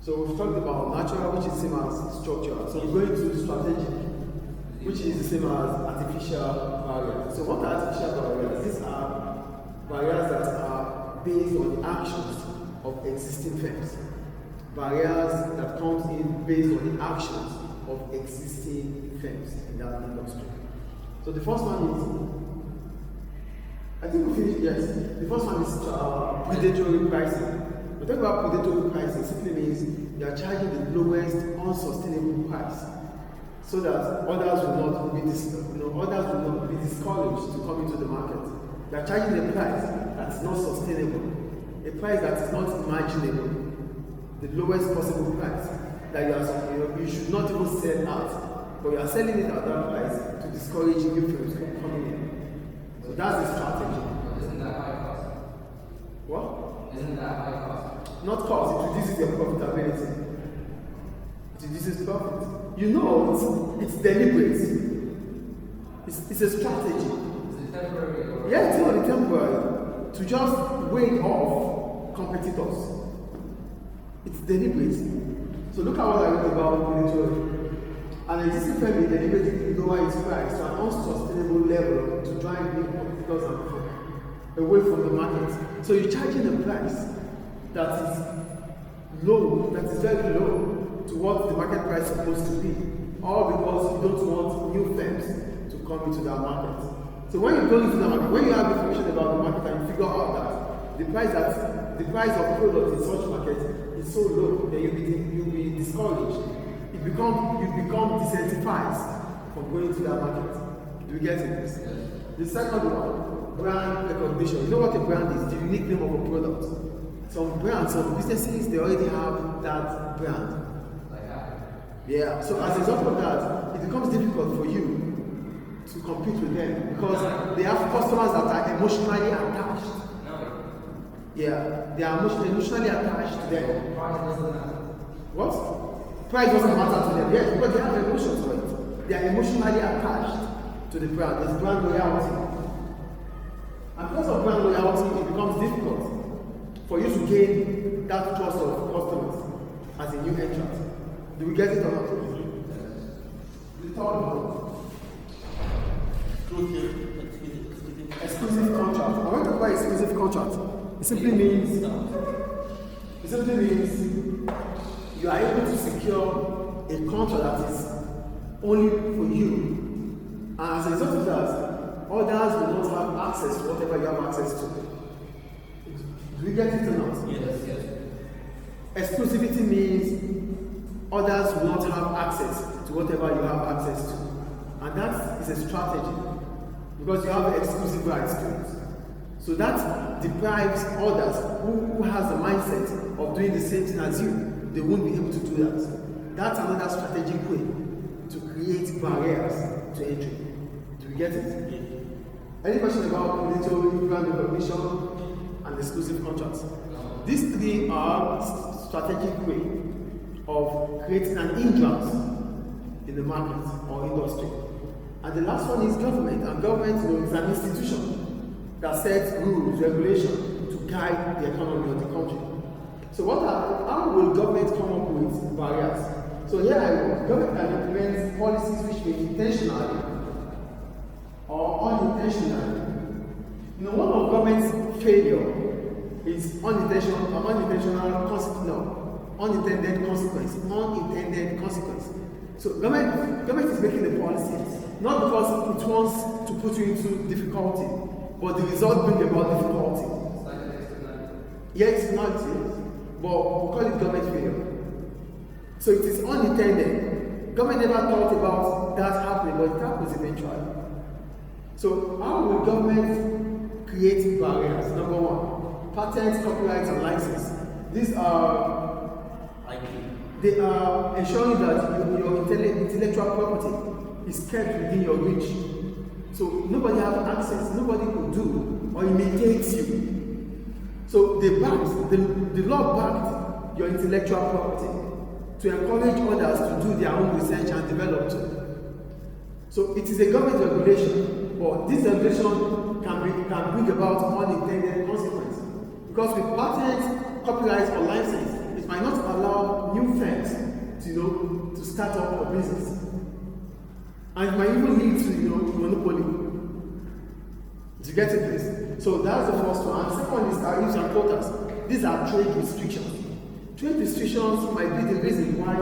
So we've talked about natural, which is the same as structural. So we're going to strategic, which is the same as artificial barriers. So what are artificial barriers? These are barriers that are based on the actions of existing firms. Barriers that comes in based on the actions of existing firms in that industry. So the first one is, I think we finished, yes. The first one is predatory pricing. We talk about predatory pricing simply means you are charging the lowest unsustainable price so that others will not be discouraged to come into the market. You are charging a price that is not sustainable, a price that is not imaginable, the lowest possible price that you should not even sell out, but you are selling it at that price to discourage new firms from coming in. So that's the strategy. Isn't that high cost? What? Isn't that high cost? Not cost, it reduces your profitability. It reduces profit. You know it's deliberate. It's a strategy. Is it temporary? Or Yeah, it's not temporary. To just wave off competitors. It's deliberate. So look at what I wrote about predatory. An existing firm will deliberately lower its price to an unsustainable level to drive new competitors away from the market. So you're charging a price that is low, that is very low to what the market price is supposed to be, all because you don't want new firms to come into that market. So when you go into the market, when you have information about the market and you figure out that the price of product in such market is so low, then you'll be discouraged. You become disincentivized from going to that market. Do you get it? Yes. The second one, brand recognition. You know what a brand is? The unique name of a product. Some brands, some businesses, they already have that brand. Like that? Yeah. So as a result of that, it becomes difficult for you to compete with them because they have customers that are emotionally attached. No. Yeah, they are emotionally attached to them. Price doesn't matter. What? Price doesn't matter to them. Yes, because they have emotions for it. They are emotionally attached to the brand. There's brand loyalty. And because of brand loyalty, it becomes difficult for you to gain that trust of customers as a new entrant. Do we get it or not? The third one. Exclusive contract. I want to buy exclusive contract. It simply means you are able to secure a contract that is only for you. And as a result of that, others will not have access to whatever you have access to. Do we get it or not? Yes, yes. Exclusivity means others will not have access to whatever you have access to. And that is a strategy because you have exclusive rights to it. So that deprives others who has the mindset of doing the same thing as you. They won't be able to do that. That's another strategic way to create barriers to entry. Do we get it? Any question about predatory, brand recognition, and exclusive contracts? These three are strategic way of creating an hindrance in the market or industry. And the last one is government. And government is an institution that sets rules, regulations to guide the economy of the country. So how will government come up with barriers? So here I go. Government can implement policies which may intentionally or unintentionally. You know, one of government's failure is unintended consequence. So government is making the policy not because it wants to put you into difficulty, but the result brings about difficulty. It's like an externality. Yes, it's not it, but we call it government failure. So it is unintended. Government never thought about that happening, but it happens eventually. So how will government create barriers? Number one, patents, copyrights, and license. These are they are ensuring that your intellectual property is kept within your reach. So nobody has access, nobody could do or imitate you. So the law backed your intellectual property to encourage others to do their own research and develop too. So it is a government regulation, but this regulation can bring about unintended consequences. Because with patents, copyrights, or license, it might not allow to start up a business. And it might even lead to, monopoly. Do you get it, please? So that's the first one. And the second one is tariffs and quotas. These are trade restrictions. Trade restrictions might be the reason why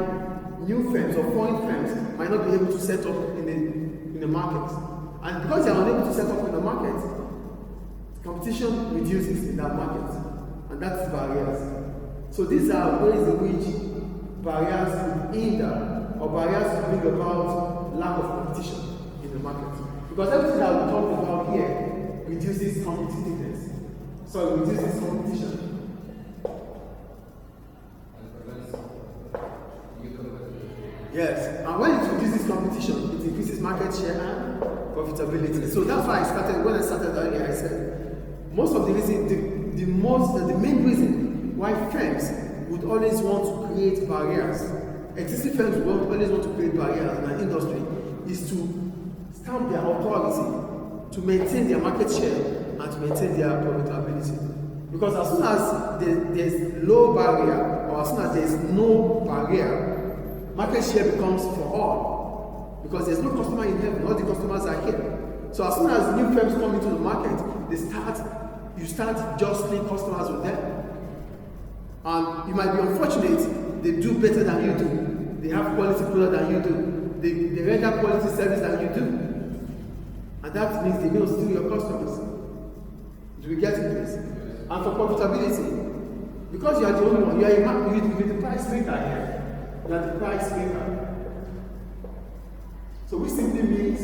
new firms or foreign firms might not be able to set up in the market. And because they are unable to set up in the market, competition reduces in that market. And that's barriers. So these are ways in which barriers hinder or barriers bring about lack of competition in the market. Because everything that we talked about here reduces competitiveness. So it reduces competition. Yes, and when it reduces competition, it increases market share and profitability. So that's why when I started earlier, I said most of the reason, the main reason why firms would always want to create barriers, existing firms would always want to create barriers in an industry, is to stamp their authority, to maintain their market share and to maintain their profitability. Because as soon as there's low barrier, or as soon as there's no barrier, market share becomes for all. Because there's no customer in heaven, all the customers are here. So as soon as new firms come into the market, you start jostling customers with them. And you might be unfortunate, they do better than you do. They have quality product than you do. They render quality service than you do. And that means they will steal your customers. Do we get it, please? And for profitability, because you are the only one, you are the price maker here. You are the price maker. So which simply means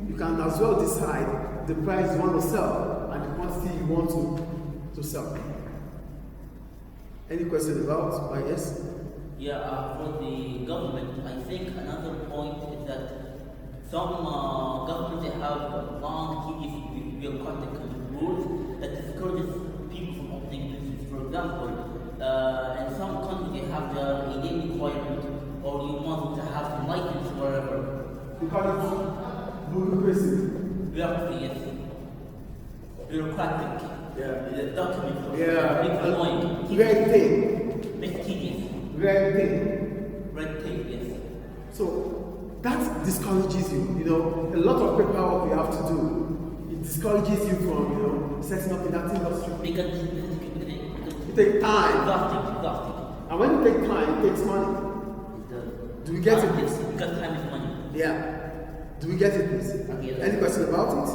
you can as well decide the price you want to sell and the quantity you want to sell. Any question about my yes? Yeah, for the government, I think another point is that some governments they have long, if we are conducting rules that discourages people from opening business. For example, in some countries they have the name requirement, or you want to have the license wherever. We call it bureaucracy. Bureaucracy, yes. Bureaucratic. Yeah. The document. Yeah. Annoying. Red tape. Mysterious. Red tape. Red tape, yes. So that discourages you. A lot of paperwork you have to do. It discourages you from, setting up in that industry. Because it takes time. Exhausting. And when it takes time, it takes money. Do we get it? Because time is money. Yeah. Do we get it, please? Okay. Any question about it?